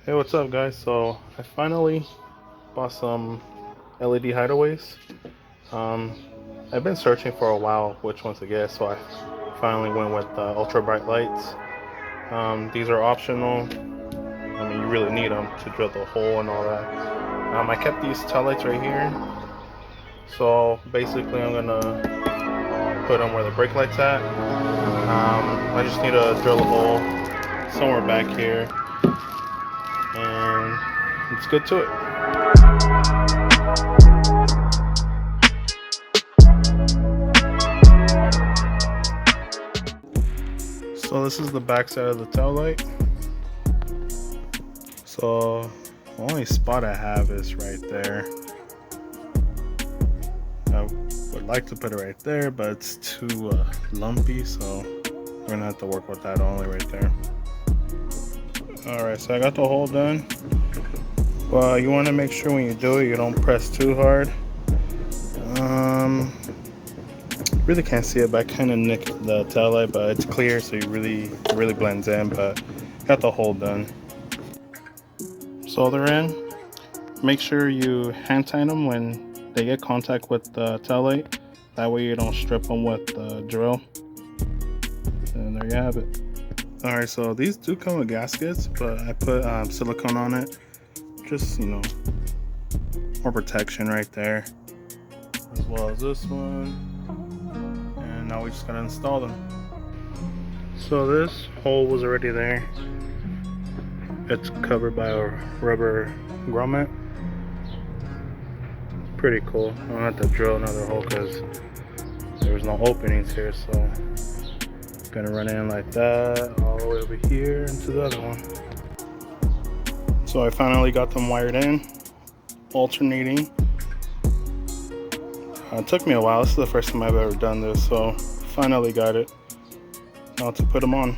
Hey, what's up guys? So I finally bought some LED hideaways. I've been searching for a while which ones to get, so I finally went with ultra bright lights. These are optional. I mean, you really need them to drill the hole and all that. I kept these taillights right here. So basically I'm gonna put them where the brake light's at. I just need to drill a hole somewhere back here, and let's get to it. So this is the back side of the tail light. So the only spot I have is right there. I would like to put it right there, but it's too lumpy, so we're gonna have to work with that only right there. Alright, so I got the hole done. Well, you want to make sure when you do it, you don't press too hard. Really can't see it, but I kind of nicked the tail light, but it's clear, so it really blends in. But got the hole done. So they're in. Make sure you hand tighten them when they get contact with the tail light. That way you don't strip them with the drill. And there you have it. Alright, so these do come with gaskets, but I put silicone on it. Just, you know, more protection right there. As well as this one. And now we just gotta install them. So this hole was already there. It's covered by a rubber grommet. Pretty cool. I don't have to drill another hole because there's no openings here, so gonna run in like that all the way over here into the other one. So I finally got them wired in, alternating. It took me a while. This is the first time I've ever done this, so finally got it. Now to put them on.